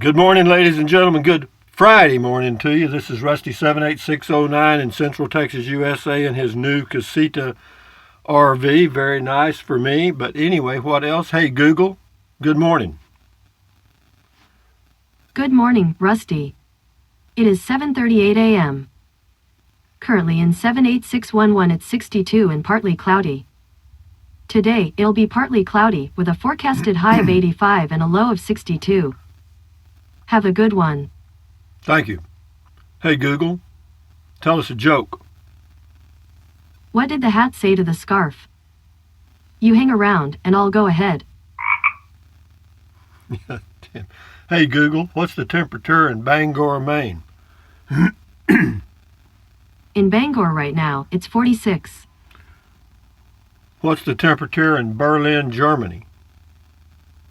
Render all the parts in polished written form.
Good morning, ladies and gentlemen. Good Friday morning to you. This is Rusty 78609 in Central Texas, USA, in his new Casita RV. Very nice for me. But anyway, what else? Hey, Google, good morning. Good morning, Rusty. It is 7:38 a.m. Currently in 78611 it's 62 and partly cloudy. Today, it'll be partly cloudy with a forecasted high of 85 and a low of 62. Have a good one. Thank you. Hey, Google, tell us a joke. What did the hat say to the scarf? You hang around and I'll go ahead. Hey, Google, what's the temperature in Bangor, Maine? In Bangor right now, it's 46. What's the temperature in Berlin, Germany?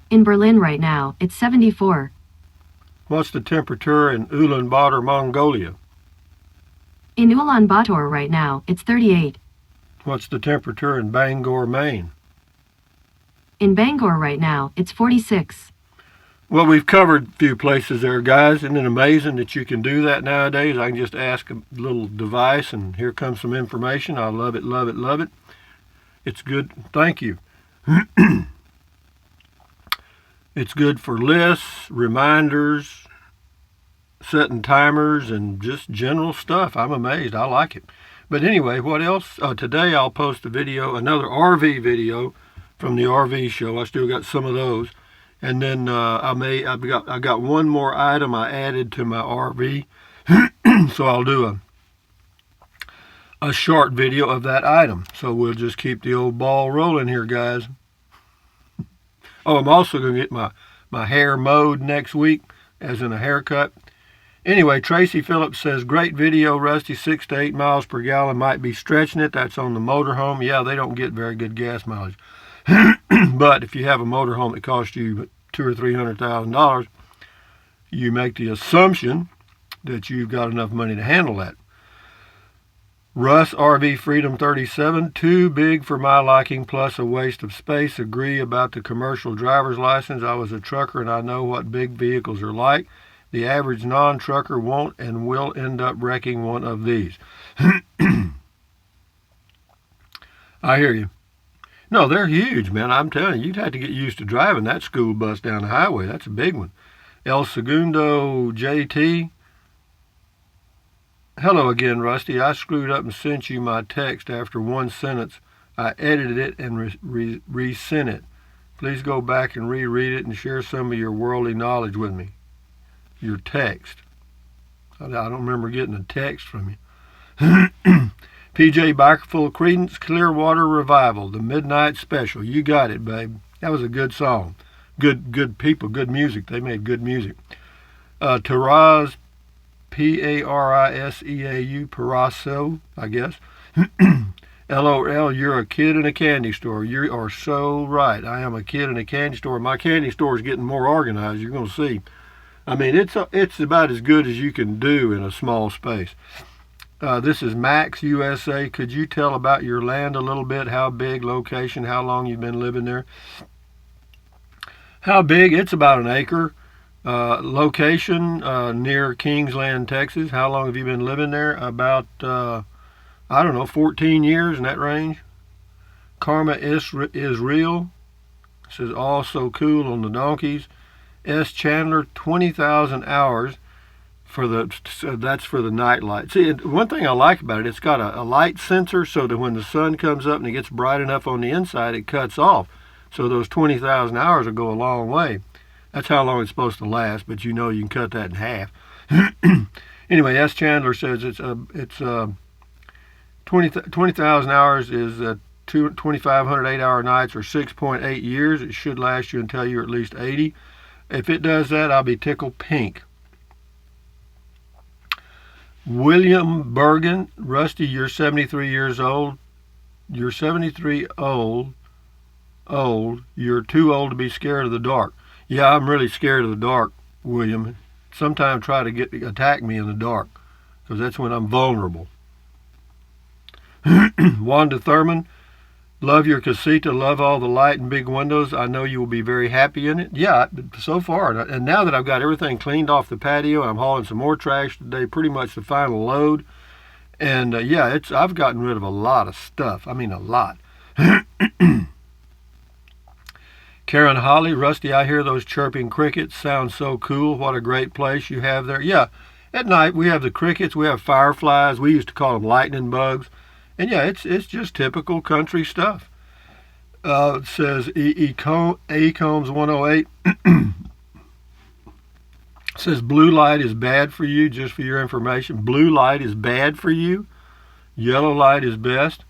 In Berlin right now, it's 74. What's the temperature in Ulaanbaatar, Mongolia? In Ulaanbaatar right now, it's 38. What's the temperature in Bangor, Maine? In Bangor right now, it's 46. Well, we've covered a few places there, guys. Isn't it amazing that you can do that nowadays? I can just ask a little device, and here comes some information. I love it, love it, love it. It's good. Thank you. It's good for lists, reminders, setting timers, and just general stuff. I'm amazed. I like it. But anyway, what else? Today I'll post a video, another RV video from the RV show. I still got some of those. And then I got one more item I added to my RV. So I'll do a short video of that item. So we'll just keep the old ball rolling here, guys. Oh, I'm also going to get my hair mowed next week, as in a haircut. Anyway, Tracy Phillips says, great video, Rusty, 6 to 8 miles per gallon. Might be stretching it. That's on the motorhome. Yeah, they don't get very good gas mileage. But if you have a motorhome that costs you $200,000 or $300,000, you make the assumption that you've got enough money to handle that. Russ RV Freedom 37, too big for my liking, plus a waste of space. Agree about the commercial driver's license. I was a trucker and I know what big vehicles are like. The average non-trucker won't and will end up wrecking one of these. I hear you. No, they're huge, man. I'm telling you, you'd have to get used to driving that school bus down the highway. That's a big one. El Segundo JT. Hello again, Rusty. I screwed up and sent you my text after one sentence. I edited it and resent it. Please go back and reread it and share some of your worldly knowledge with me. Your text. I don't remember getting a text from you. PJ Biker full of Credence, Clearwater Revival, the Midnight Special. You got it, babe. That was a good song. Good people, good music. They made good music. Taraz, P-A-R-I-S-E-A-U, Paraso, I guess. LOL, you're a kid in a candy store. You are so right. I am a kid in a candy store. My candy store is getting more organized. You're going to see. I mean, it's about as good as you can do in a small space. This is Max USA. Could you tell about your land a little bit? How big, location, how long you've been living there? How big? It's about an acre. Location near Kingsland, Texas. How long have you been living there? About, 14 years in that range. Karma is real. Says all so cool on the donkeys. S. Chandler, 20,000 hours. That's for the night light. See, one thing I like about it, it's got a light sensor so that when the sun comes up and it gets bright enough on the inside, it cuts off. So those 20,000 hours will go a long way. That's how long it's supposed to last, but you know you can cut that in half. Anyway, S. Chandler says it's 20,000 hours is 2,500 8-hour nights or 6.8 years. It should last you until you're at least 80. If it does that, I'll be tickled pink. William Bergen, Rusty, you're 73 years old. You're 73 old. You're too old to be scared of the dark. Yeah, I'm really scared of the dark, William. Sometimes try to attack me in the dark, because that's when I'm vulnerable. Wanda Thurman, Love your casita. Love all the light and big windows. I know you will be very happy in it. Yeah, so far. And now that I've got everything cleaned off the patio, I'm hauling some more trash today, pretty much the final load. And yeah, I've gotten rid of a lot of stuff. I mean, a lot. Karen Holly, Rusty, I hear those chirping crickets. Sound so cool. What a great place you have there. Yeah, at night we have the crickets. We have fireflies. We used to call them lightning bugs. And yeah, it's just typical country stuff. It says Combs 108 says blue light is bad for you. Just for your information, blue light is bad for you. Yellow light is best.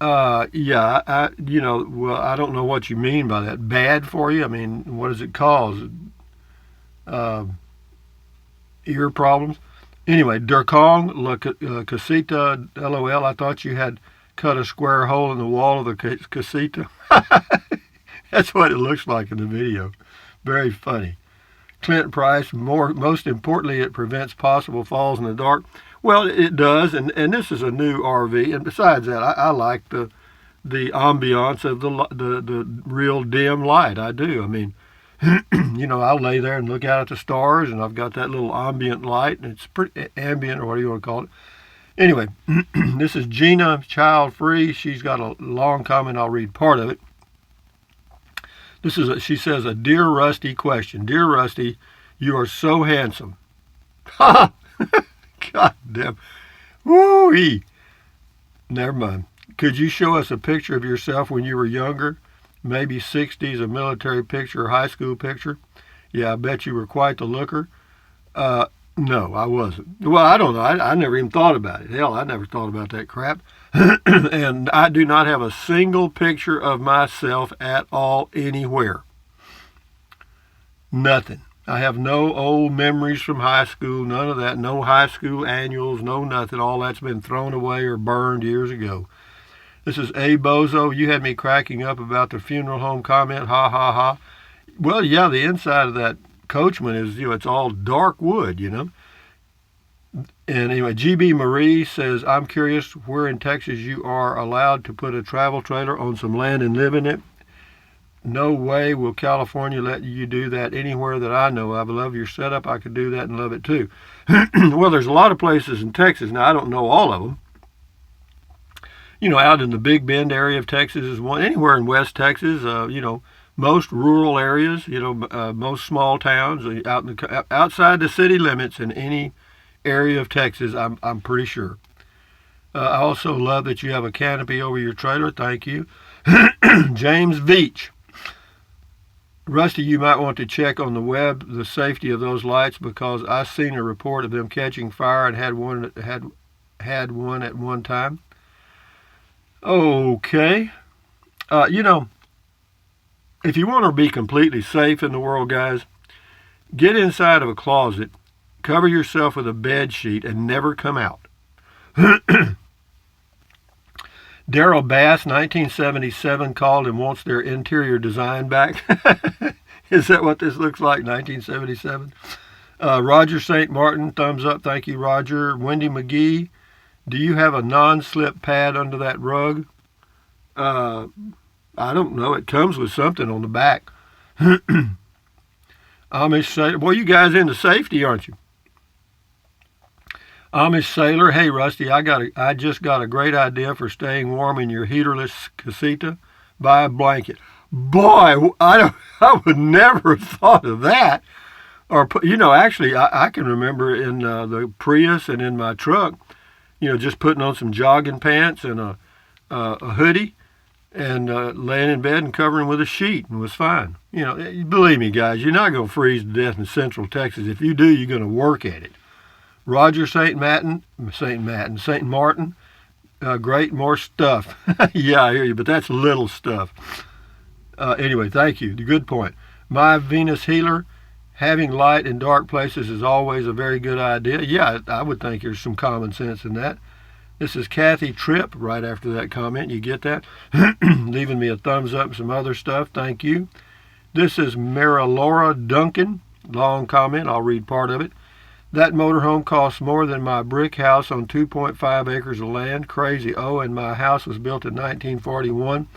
Yeah, well, I don't know what you mean by that. Bad for you? I mean, what does it cause? Ear problems? Anyway, Durkong, La Casita, LOL. I thought you had cut a square hole in the wall of the casita. That's what it looks like in the video. Very funny. Clint Price, most importantly, it prevents possible falls in the dark. Well, it does, and this is a new RV, and besides that, I like the ambiance of the real dim light. I do. I mean, I'll lay there and look out at the stars, and I've got that little ambient light, and it's pretty ambient, or what do you want to call it? Anyway, this is Gina, child free. She's got a long comment. I'll read part of it. She says, a Dear Rusty question. Dear Rusty, you are so handsome. Ha! God damn. Woo-wee. Never mind. Could you show us a picture of yourself when you were younger? Maybe 60s, a military picture, or high school picture? Yeah, I bet you were quite the looker. No, I wasn't. Well, I don't know. I never even thought about it. Hell, I never thought about that crap. And I do not have a single picture of myself at all anywhere. Nothing. I have no old memories from high school, none of that. No high school annuals, no nothing. All that's been thrown away or burned years ago. This is A. Bozo. You had me cracking up about the funeral home comment. Ha, ha, ha. Well, yeah, the inside of that coachman is, it's all dark wood, And anyway, GB Marie says, I'm curious where in Texas you are allowed to put a travel trailer on some land and live in it. No way will California let you do that anywhere that I know of. I love your setup. I could do that and love it too. Well, there's a lot of places in Texas. Now, I don't know all of them. Out in the Big Bend area of Texas is one. Anywhere in West Texas, most rural areas, most small towns, outside the city limits in any area of Texas, I'm pretty sure. I also love that you have a canopy over your trailer. Thank you. James Veach. Rusty, you might want to check on the web the safety of those lights, because I've seen a report of them catching fire and had one at one time. Okay. If you want to be completely safe in the world, guys, get inside of a closet, cover yourself with a bed sheet, and never come out. Daryl Bass, 1977, called and wants their interior design back. Is that what this looks like, 1977? Roger St. Martin, thumbs up. Thank you, Roger. Wendy McGee, do you have a non-slip pad under that rug? I don't know. It comes with something on the back. Amish Sailor. Well, you guys into safety, aren't you? Amish Sailor. Hey, Rusty, I just got a great idea for staying warm in your heaterless casita. Buy a blanket. Boy, I would never have thought of that. Or, actually, I can remember in the Prius and in my truck, just putting on some jogging pants and a hoodie and laying in bed and covering with a sheet, and was fine. Believe me, guys, you're not going to freeze to death in Central Texas. If you do, you're going to work at it. Roger St. Martin, great, more stuff. Yeah, I hear you, but that's little stuff. Anyway, thank you. Good point. My Venus Healer, having light in dark places is always a very good idea. Yeah, I would think there's some common sense in that. This is Kathy Tripp, right after that comment. You get that? Leaving me a thumbs up and some other stuff. Thank you. This is Mara Laura Duncan. Long comment. I'll read part of it. That motorhome costs more than my brick house on 2.5 acres of land. Crazy. Oh, and my house was built in 1941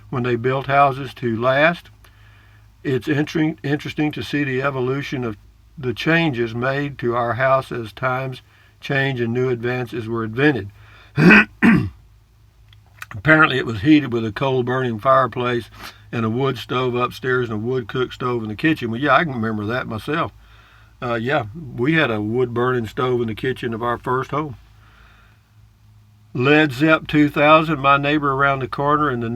when they built houses to last. It's interesting to see the evolution of the changes made to our house as times change and new advances were invented. Apparently it was heated with a coal-burning fireplace and a wood stove upstairs and a wood cook stove in the kitchen. Well, yeah, I can remember that myself. Yeah, we had a wood-burning stove in the kitchen of our first home. Led Zepp 2000, my neighbor around the corner on the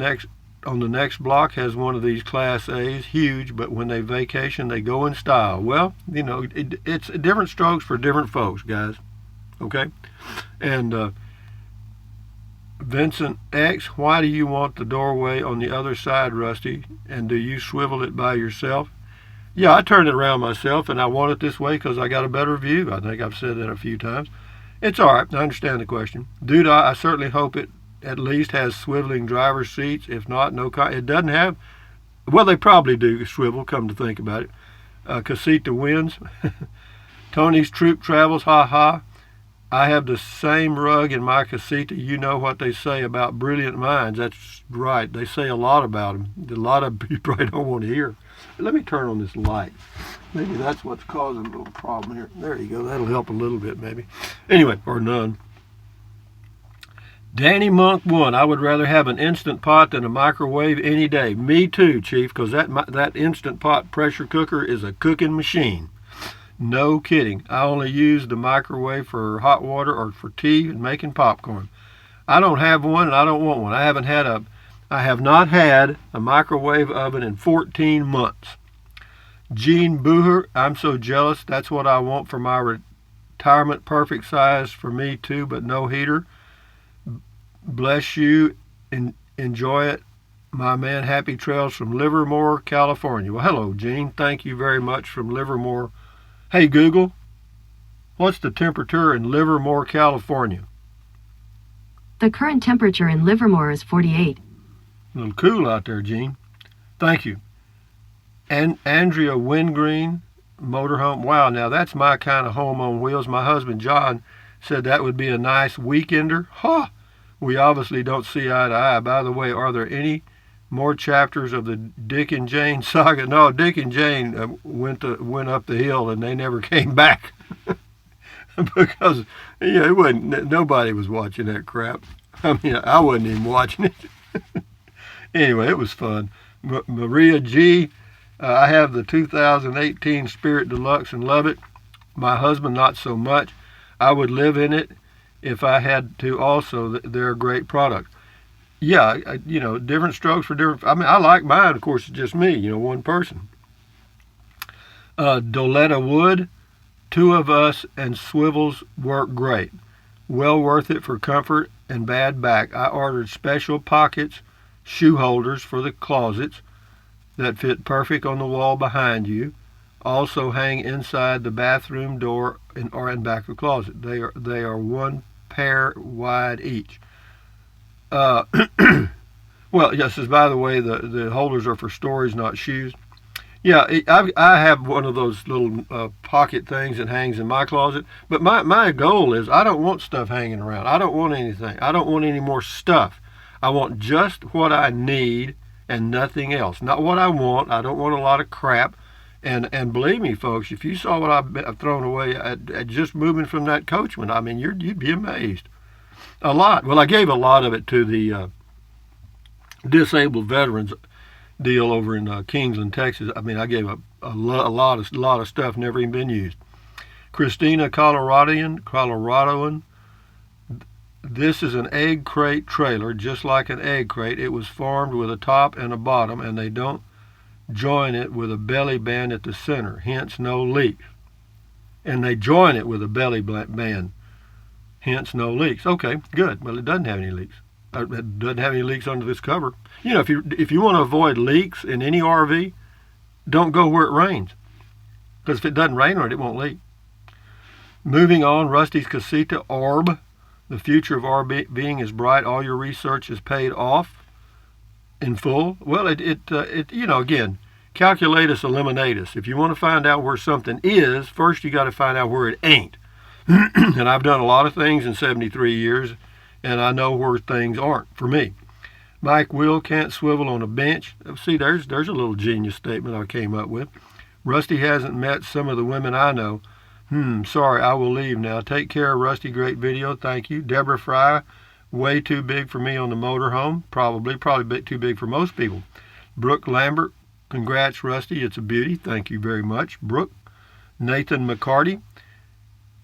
next block has one of these Class A's, huge, but when they vacation, they go in style. Well, you know, it's different strokes for different folks, guys. Okay? And Vincent X, why do you want the doorway on the other side, Rusty? And do you swivel it by yourself? Yeah, I turned it around myself, and I want it this way because I got a better view. I think I've said that a few times. It's all right. I understand the question. Dude, I certainly hope it at least has swiveling driver's seats. If not, it doesn't have. Well, they probably do swivel, come to think about it. Casita wins. Tony's troop travels, ha ha. I have the same rug in my casita. You know what they say about brilliant minds. That's right. They say a lot about them. A lot of people probably don't want to hear. Let me turn on this light. Maybe that's what's causing a little problem here. There you go. That'll help a little bit, maybe. Anyway, or none. Danny Monk 1. I would rather have an Instant Pot than a microwave any day. Me too, Chief, because that Instant Pot pressure cooker is a cooking machine. No kidding. I only use the microwave for hot water or for tea and making popcorn. I don't have one and I don't want one. I have not had a microwave oven in 14 months. Gene Booher, I'm so jealous. That's what I want for my retirement. Perfect size for me too, but no heater. Bless you and enjoy it. My man, happy trails from Livermore, California. Well, hello, Gene. Thank you very much from Livermore. Hey, Google, what's the temperature in Livermore, California? The current temperature in Livermore is 48. A little cool out there, Gene. Thank you. And Andrea Wingreen, motorhome. Wow, now that's my kind of home on wheels. My husband, John, said that would be a nice weekender. Ha! We obviously don't see eye to eye. By the way, are there any more chapters of the Dick and Jane saga? No, Dick and Jane went up the hill and they never came back. Because it wasn't, nobody was watching that crap. I mean, I wasn't even watching it. Anyway, it was fun. Maria G, I have the 2018 Spirit Deluxe and love it. My husband, not so much. I would live in it if I had to also. They're a great product. Yeah, different strokes for different. I mean, I like mine. Of course, it's just me, one person. Doletta Wood, 2 of us and swivels work great. Well worth it for comfort and bad back. I ordered special pockets, shoe holders for the closets that fit perfect on the wall behind you. Also hang inside the bathroom door or in back of the closet. They are 1 pair wide each. Well, yes, as by the way, the holders are for storage, not shoes. Yeah, I have one of those little pocket things that hangs in my closet. But my goal is I don't want stuff hanging around. I don't want anything. I don't want any more stuff. I want just what I need and nothing else. Not what I want. I don't want a lot of crap. And believe me, folks, if you saw what I've thrown away at just moving from that Coachman, I mean, you'd be amazed. A lot. Well, I gave a lot of it to the disabled veterans deal over in Kingsland, Texas. I mean, I gave a lot of stuff never even been used. Christina, Coloradoan. This is an egg crate trailer, just like an egg crate. It was formed with a top and a bottom, and they don't join it with a belly band at the center, hence no leaks. And they join it with a belly band, hence no leaks. Okay, good. Well, it doesn't have any leaks. It doesn't have any leaks under this cover. If you want to avoid leaks in any RV, don't go where it rains. Because if it doesn't rain on it, it won't leak. Moving on, Rusty's Casita Orb. The future of RVing is bright. All your research is paid off in full. Well, again, calculatus eliminatus. If you want to find out where something is, first you got to find out where it ain't. And I've done a lot of things in 73 years, and I know where things aren't for me. Mike Will can't swivel on a bench. See, there's a little genius statement I came up with. Rusty hasn't met some of the women I know. Sorry, I will leave now. Take care, Rusty. Great video. Thank you. Deborah Fry, way too big for me on the motorhome. Probably a bit too big for most people. Brooke Lambert, congrats, Rusty. It's a beauty. Thank you very much, Brooke. Nathan McCarty,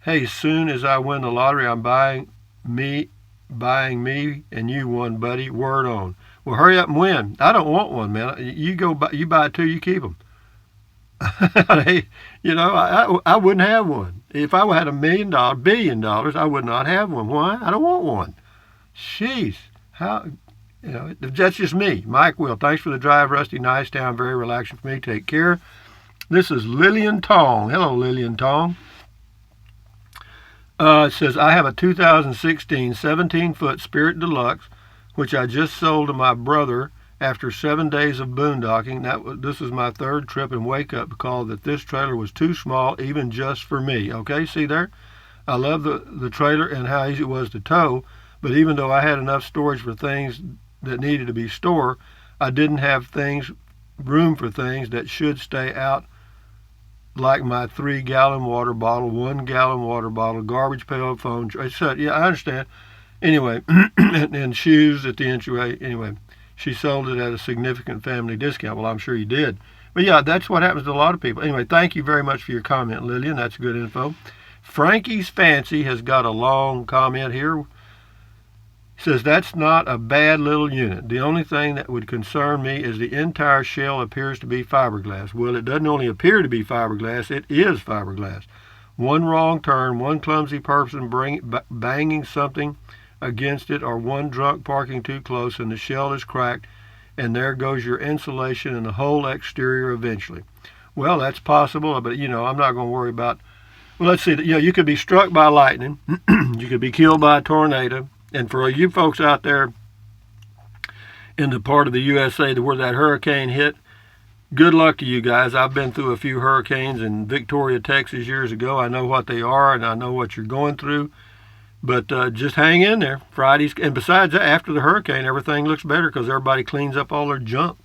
hey, soon as I win the lottery, I'm buying me and you one, buddy. Word on. Well, hurry up and win. I don't want one, man. You buy two, you keep them. You know, I wouldn't have one. If I had $1 billion, I would not have one. Why? I don't want one. Jeez. How, you know, that's just me. Mike Will, thanks for the drive, Rusty. Nice town, very relaxing for me. Take care. This is Lillian Tong. Hello, Lillian Tong. It says, I have a 2016 17-foot Spirit Deluxe, which I just sold to my brother after 7 days of boondocking. This is my third trip and wake-up call that this trailer was too small, even just for me. Okay, see there? I love the trailer and how easy it was to tow, but even though I had enough storage for things that needed to be stored, I didn't have room for things that should stay out, like my 3-gallon water bottle, 1-gallon water bottle, garbage pail, phone. Yeah, I understand. Anyway, and shoes at the entryway. Anyway, she sold it at a significant family discount. Well, I'm sure you did. But yeah, that's what happens to a lot of people. Anyway, thank you very much for your comment, Lillian. That's good info. Frankie's Fancy has got a long comment here. Says, that's not a bad little unit. The only thing that would concern me is the entire shell appears to be fiberglass. Well, it doesn't only appear to be fiberglass, it is fiberglass. One wrong turn, one clumsy person banging something against it, or one drunk parking too close and the shell is cracked, and there goes your insulation and the whole exterior eventually. Well, that's possible, but you know, I'm not going to worry about. Well, let's see. You know, you could be struck by lightning, you could be killed by a tornado. And for you folks out there in the part of the USA where that hurricane hit, good luck to you guys. I've been through a few hurricanes in Victoria, Texas years ago. I know what they are, and I know what you're going through. But just hang in there. Fridays, and besides that, after the hurricane, everything looks better because everybody cleans up all their junk.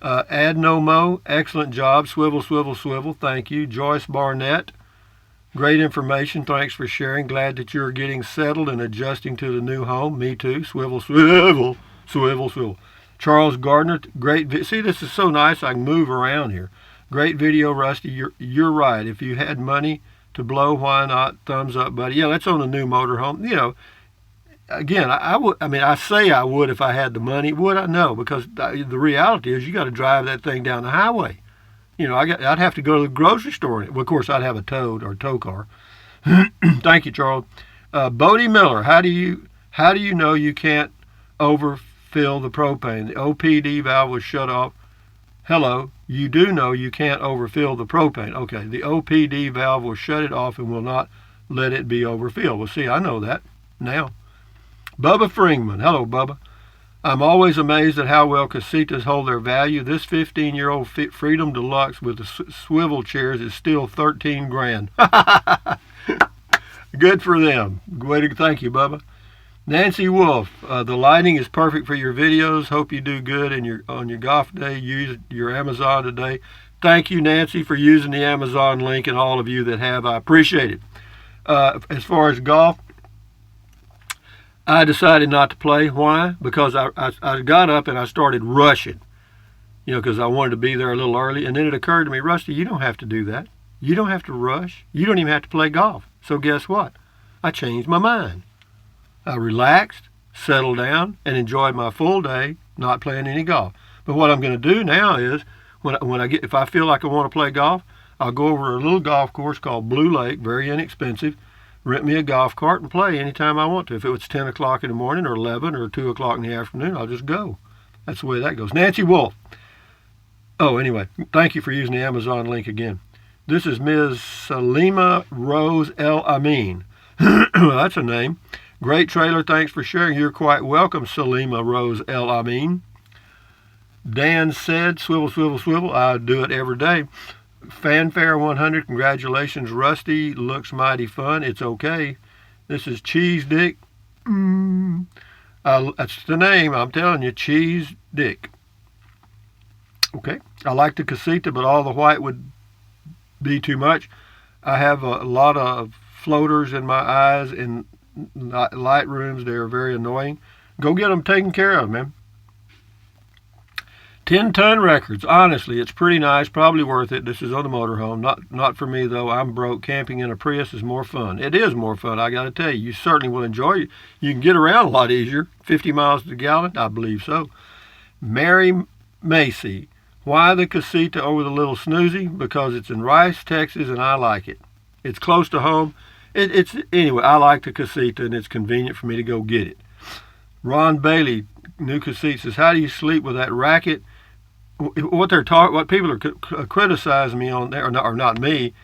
Add No Mo, excellent job. Swivel, swivel, swivel. Thank you. Joyce Barnett. Great information. Thanks for sharing. Glad that you're getting settled and adjusting to the new home. Me too. Swivel, swivel, swivel, swivel. Charles Gardner. Great. See, this is so nice. I can move around here. Great video, Rusty. You're right. If you had money to blow, why not? Thumbs up, buddy. Yeah, that's on the new motorhome. You know, again, I would. I mean, I say I would if I had the money. Would I? No, because the reality is you got to drive that thing down the highway. You know, I'd have to go to the grocery store. Well, of course, I'd have a tow car. Thank you, Charles. Bodie Miller, how do you know you can't overfill the propane? The OPD valve was shut off. Hello, you do know you can't overfill the propane. Okay, the OPD valve will shut it off and will not let it be overfilled. Well, see, I know that now. Bubba Fringman, hello, Bubba. I'm always amazed at how well casitas hold their value. This 15-year-old Freedom Deluxe with the swivel chairs is still $13,000. Good for them. Thank you, Bubba. Nancy Wolf, the lighting is perfect for your videos. Hope you do good on your golf day. Use your Amazon today. Thank you, Nancy, for using the Amazon link, and all of you that have. I appreciate it. As far as golf, I decided not to play. Why? Because I got up and I started rushing, you know, because I wanted to be there a little early. And then it occurred to me, Rusty, you don't have to do that. You don't have to rush. You don't even have to play golf. So guess what? I changed my mind. I relaxed, settled down, and enjoyed my full day not playing any golf. But what I'm going to do now is, if I feel like I want to play golf, I'll go over to a little golf course called Blue Lake, very inexpensive, rent me a golf cart and play anytime I want to. If it was 10 o'clock in the morning or 11 or 2 o'clock in the afternoon, I'll just go. That's the way that goes. Nancy Wolf. Oh, anyway, thank you for using the Amazon link again. This is Ms. Salima Rose El Amin. That's a name. Great trailer. Thanks for sharing. You're quite welcome, Salima Rose El Amin. Dan said, swivel, swivel, swivel. I do it every day. Fanfare 100, congratulations, Rusty. Looks mighty fun. It's okay. This is Cheese Dick. That's the name, I'm telling you, Cheese Dick. Okay. I like the casita, but all the white would be too much. I have a lot of floaters in my eyes in light rooms. They are very annoying. Go get them taken care of, man. 10-ton records. Honestly, it's pretty nice. Probably worth it. This is on the motorhome. Not for me, though. I'm broke. Camping in a Prius is more fun. It is more fun, I got to tell you. You certainly will enjoy it. You can get around a lot easier. 50 miles to the gallon? I believe so. Mary Macy. Why the casita over the Little Snoozy? Because it's in Rice, Texas, and I like it. It's close to home. Anyway, I like the casita, and it's convenient for me to go get it. Ron Bailey, new casita, says, how do you sleep with that racket? What people are criticizing me on there, or not me,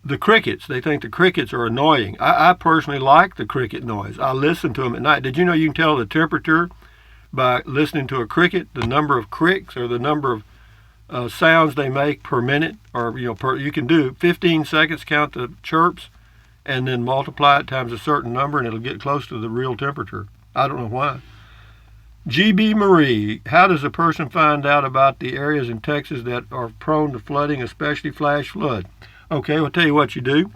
the crickets. They think the crickets are annoying. I personally like the cricket noise. I listen to them at night. Did you know you can tell the temperature by listening to a cricket, the number of cricks or the number of sounds they make per minute, or you can do 15 seconds, count the chirps, and then multiply it times a certain number, and it'll get close to the real temperature. I don't know why. GB Marie, how does a person find out about the areas in Texas that are prone to flooding, especially flash flood? Okay, I'll tell you what you do.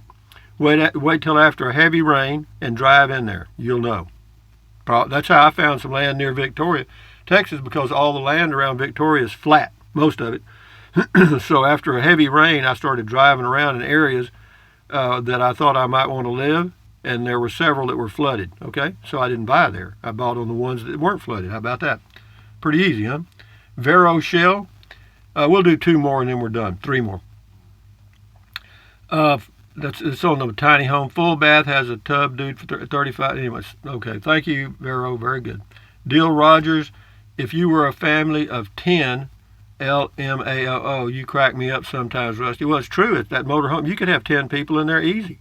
Wait till after a heavy rain and drive in there. You'll know. That's how I found some land near Victoria, Texas, because all the land around Victoria is flat. Most of it. So after a heavy rain, I started driving around in areas that I thought I might want to live, and there were several that were flooded. Okay, so I didn't buy there. I bought on the ones that weren't flooded. How about that? Pretty easy, huh? Vero Shell. We'll do 2 more and then we're done. 3 more. It's on the tiny home. Full bath, has a tub, dude, for 35. Anyways, okay. Thank you, Vero. Very good. Deal Rogers. If you were a family of 10. LMAOO, you crack me up sometimes, Rusty. Well, it's true. At that motorhome, you could have 10 people in there easy.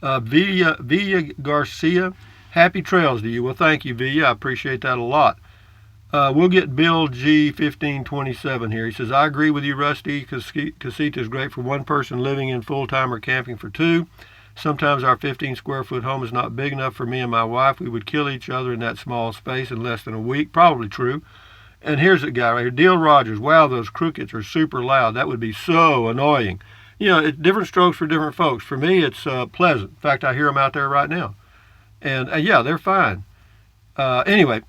Villa Garcia, happy trails to you. Well, thank you, Villa. I appreciate that a lot. We'll get Bill G1527 here. He says, I agree with you, Rusty. Casita is great for one person living in full-time or camping for 2. Sometimes our 15-square-foot home is not big enough for me and my wife. We would kill each other in that small space in less than a week. Probably true. And here's a guy right here, Deal Rogers. Wow, those crickets are super loud. That would be so annoying. It's different strokes for different folks. For me, it's pleasant. In fact, I hear them out there right now. And yeah, they're fine. Anyway,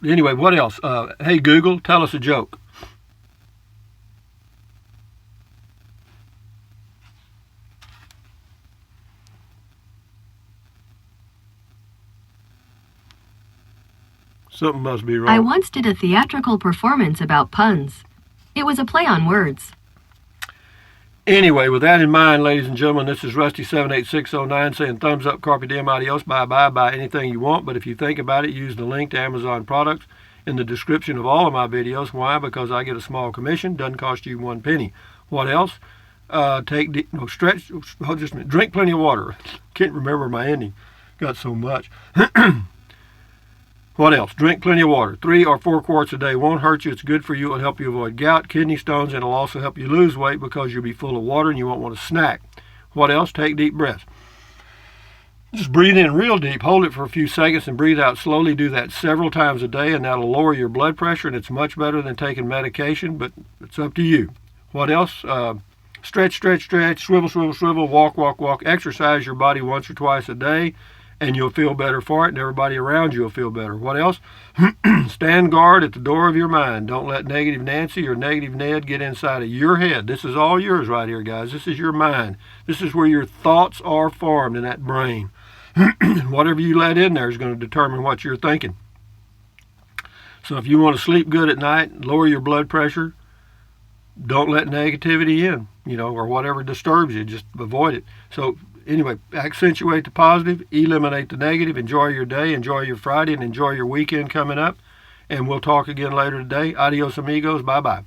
anyway, what else? Hey, Google, tell us a joke. Something must be wrong. I once did a theatrical performance about puns. It was a play on words. Anyway, with that in mind, ladies and gentlemen, this is Rusty78609 saying thumbs up, carpe diem, adios, bye-bye, buy anything you want. But if you think about it, use the link to Amazon products in the description of all of my videos. Why? Because I get a small commission. Doesn't cost you 1 penny. What else? Drink plenty of water. Can't remember my ending. Got so much. What else? Drink plenty of water. 3 or 4 quarts a day won't hurt you. It's good for you. It'll help you avoid gout, kidney stones, and it'll also help you lose weight because you'll be full of water and you won't want to snack. What else? Take deep breaths. Just breathe in real deep, hold it for a few seconds, and breathe out slowly. Do that several times a day, and that'll lower your blood pressure, and it's much better than taking medication, but it's up to you. What else? Stretch, stretch, stretch, swivel, swivel, swivel, walk, walk, walk. Exercise your body once or twice a day, and you'll feel better for it, and everybody around you will feel better. What else? Stand guard at the door of your mind. Don't let negative Nancy or negative Ned get inside of your head. This is all yours right here, guys. This is your mind. This is where your thoughts are formed in that brain. Whatever you let in there is going to determine what you're thinking. So if you want to sleep good at night, lower your blood pressure, don't let negativity in, or whatever disturbs you. Just avoid it. So anyway, accentuate the positive, eliminate the negative, enjoy your day, enjoy your Friday, and enjoy your weekend coming up. And we'll talk again later today. Adios, amigos. Bye-bye.